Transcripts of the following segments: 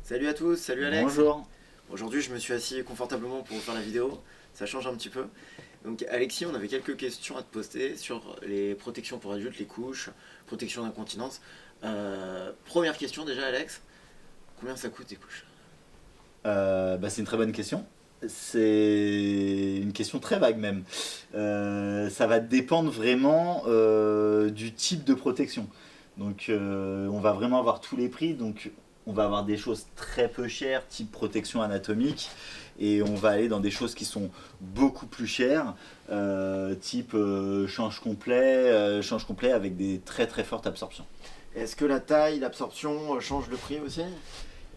Salut à tous, salut Alex. Bonjour. Aujourd'hui je me suis assis confortablement pour vous faire la vidéo, ça change un petit peu. Donc Alexis, on avait quelques questions à te poster sur les protections pour adultes, les couches, protection d'incontinence. Première question déjà Alex, combien ça coûte tes couches? C'est une très bonne question. C'est une question très vague même. Ça va dépendre vraiment du type de protection. Donc on va vraiment avoir tous les prix. Donc on va avoir des choses très peu chères, type protection anatomique, et on va aller dans des choses qui sont beaucoup plus chères, type change complet avec des très très fortes absorptions. Est-ce que la taille, l'absorption change le prix aussi?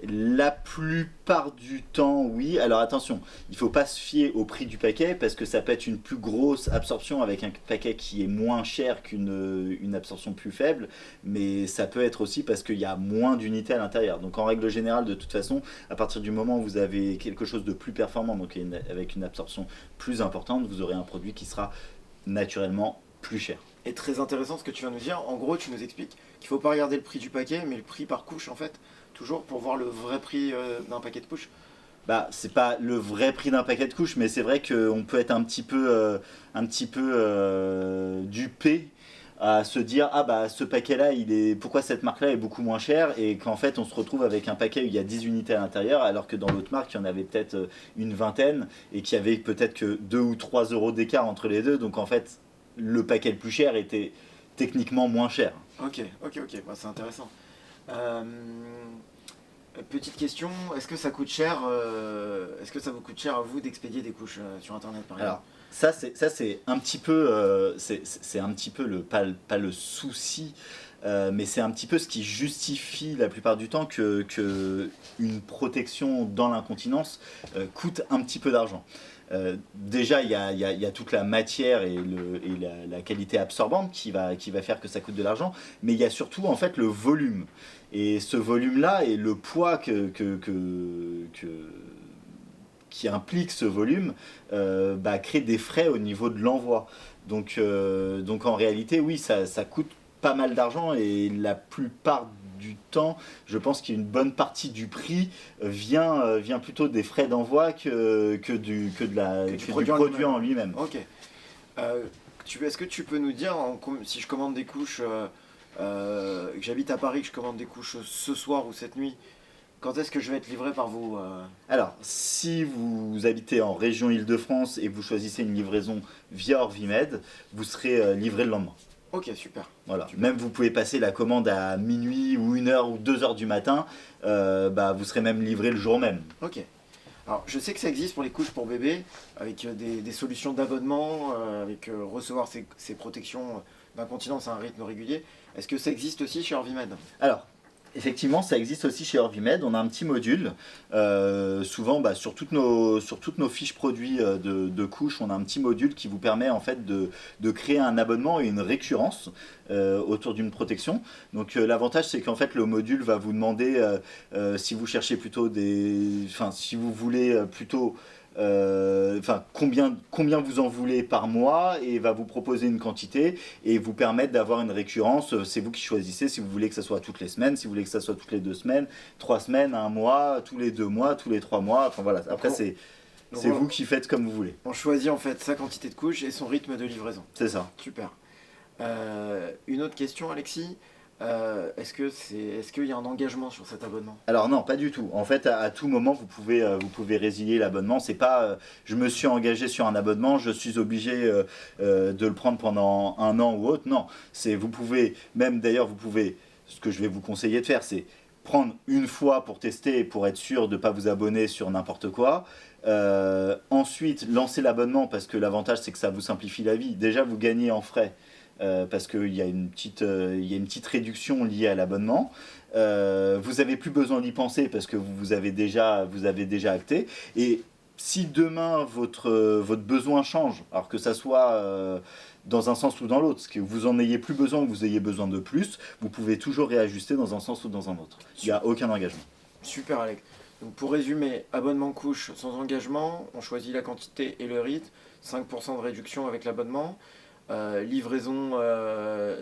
La plupart du temps, oui. Alors attention, il ne faut pas se fier au prix du paquet parce que ça peut être une plus grosse absorption avec un paquet qui est moins cher qu'une absorption plus faible, mais ça peut être aussi parce qu'il y a moins d'unités à l'intérieur. Donc en règle générale, de toute façon, à partir du moment où vous avez quelque chose de plus performant, donc avec une absorption plus importante, vous aurez un produit qui sera naturellement plus cher. Et très intéressant ce que tu viens de nous dire, en gros tu nous expliques qu'il ne faut pas regarder le prix du paquet mais le prix par couche en fait, toujours pour voir le vrai prix d'un paquet de couches. Bah, c'est pas le vrai prix d'un paquet de couches, mais c'est vrai qu'on peut être un petit peu dupé à se dire ah bah ce paquet-là, pourquoi cette marque-là est beaucoup moins chère et qu'en fait on se retrouve avec un paquet où il y a 10 unités à l'intérieur alors que dans l'autre marque il y en avait peut-être une vingtaine et qu'il y avait peut-être que 2 ou 3 euros d'écart entre les deux. Donc en fait le paquet le plus cher était techniquement moins cher. Ok, bah, c'est intéressant. Euh, Petite question, est-ce que ça coûte cher, est-ce que ça vous coûte cher à vous d'expédier des couches sur internet par exemple? Alors, ça c'est un petit peu, c'est un petit peu pas le souci, mais c'est un petit peu ce qui justifie la plupart du temps que une protection dans l'incontinence coûte un petit peu d'argent. Déjà, il y a toute la matière et la qualité absorbante qui va faire que ça coûte de l'argent, mais il y a surtout en fait le volume. Et ce volume-là et le poids qui implique ce volume crée des frais au niveau de l'envoi. Donc en réalité, oui, ça coûte pas mal d'argent et la plupart du temps, je pense qu'une bonne partie du prix vient plutôt des frais d'envoi Que du du produit en produit lui-même. en lui-même. Ok. Est-ce que tu peux nous dire, si je commande des couches, que j'habite à Paris, que je commande des couches ce soir ou cette nuit, quand est-ce que je vais être livré par vous? Alors, si vous habitez en région Île-de-France et que vous choisissez une livraison via Orvimed, vous serez livré le lendemain. Ok, super. Voilà. Super. Même vous pouvez passer la commande à minuit ou 1 heure ou 2 heures du matin, vous serez même livré le jour même. Ok. Alors, je sais que ça existe pour les couches pour bébés, avec des solutions d'abonnement, avec recevoir ces protections d'incontinence à un rythme régulier. Est-ce que ça existe aussi chez Orvimed? Alors, effectivement, ça existe aussi chez Orvimed. On a un petit module. Souvent, sur toutes nos fiches produits de couches, on a un petit module qui vous permet en fait de créer un abonnement et une récurrence autour d'une protection. Donc, l'avantage, c'est qu'en fait, le module va vous demander si vous cherchez plutôt si vous voulez plutôt combien vous en voulez par mois et va vous proposer une quantité et vous permettre d'avoir une récurrence. C'est vous qui choisissez si vous voulez que ça soit toutes les semaines, si vous voulez que ça soit toutes les 2 semaines, 3 semaines, un mois, tous les 2 mois, tous les 3 mois. Enfin voilà. Après, c'est vous qui faites comme vous voulez. On choisit en fait sa quantité de couches et son rythme de livraison. C'est ça. Super. Une autre question, Alexis. Est-ce qu'il y a un engagement sur cet abonnement? Alors non, pas du tout. En fait, à tout moment, vous pouvez résilier l'abonnement. C'est pas, je me suis engagé sur un abonnement, je suis obligé de le prendre pendant 1 an ou autre. Non, vous pouvez, même d'ailleurs, ce que je vais vous conseiller de faire, c'est prendre une fois pour tester, pour être sûr de ne pas vous abonner sur n'importe quoi. Ensuite, lancer l'abonnement parce que l'avantage, c'est que ça vous simplifie la vie. Déjà, vous gagnez en frais. Parce qu'il y a une petite réduction liée à l'abonnement. Vous n'avez plus besoin d'y penser parce que vous avez déjà acté. Et si demain votre besoin change, alors que ça soit dans un sens ou dans l'autre, que vous en ayez plus besoin ou que vous ayez besoin de plus, vous pouvez toujours réajuster dans un sens ou dans un autre. Il n'y a aucun engagement. Super, Alex. Donc pour résumer, abonnement couche sans engagement, on choisit la quantité et le rythme, 5% de réduction avec l'abonnement, livraison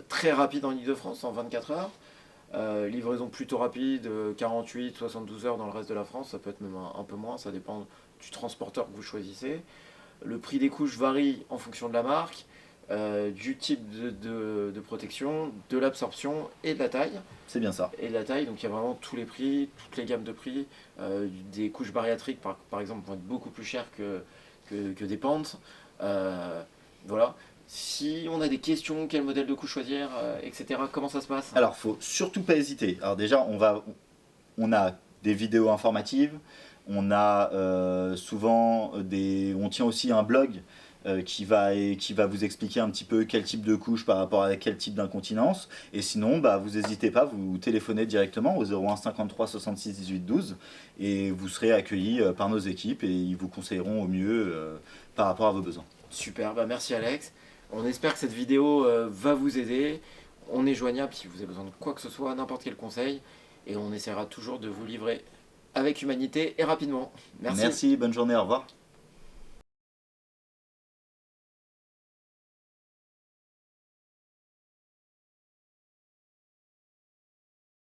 très rapide en Ile-de-France en 24 heures. Livraison plutôt rapide, 48, 72 heures dans le reste de la France, ça peut être même un peu moins, ça dépend du transporteur que vous choisissez. Le prix des couches varie en fonction de la marque, du type de protection, de l'absorption et de la taille. C'est bien ça. Et de la taille, donc il y a vraiment tous les prix, toutes les gammes de prix. Des couches bariatriques, par exemple, vont être beaucoup plus chères que des pentes. Voilà. Si on a des questions, quel modèle de couche choisir, etc., comment ça se passe? Alors, faut surtout pas hésiter. Alors déjà, on a des vidéos informatives, on a souvent on tient aussi un blog qui va vous expliquer un petit peu quel type de couche par rapport à quel type d'incontinence. Et sinon, bah, vous n'hésitez pas, vous téléphonez directement au 01 53 66 18 12 et vous serez accueilli par nos équipes et ils vous conseilleront au mieux par rapport à vos besoins. Super, bah merci Alex. On espère que cette vidéo va vous aider. On est joignable si vous avez besoin de quoi que ce soit, n'importe quel conseil. Et on essaiera toujours de vous livrer avec humanité et rapidement. Merci. Merci, bonne journée, au revoir.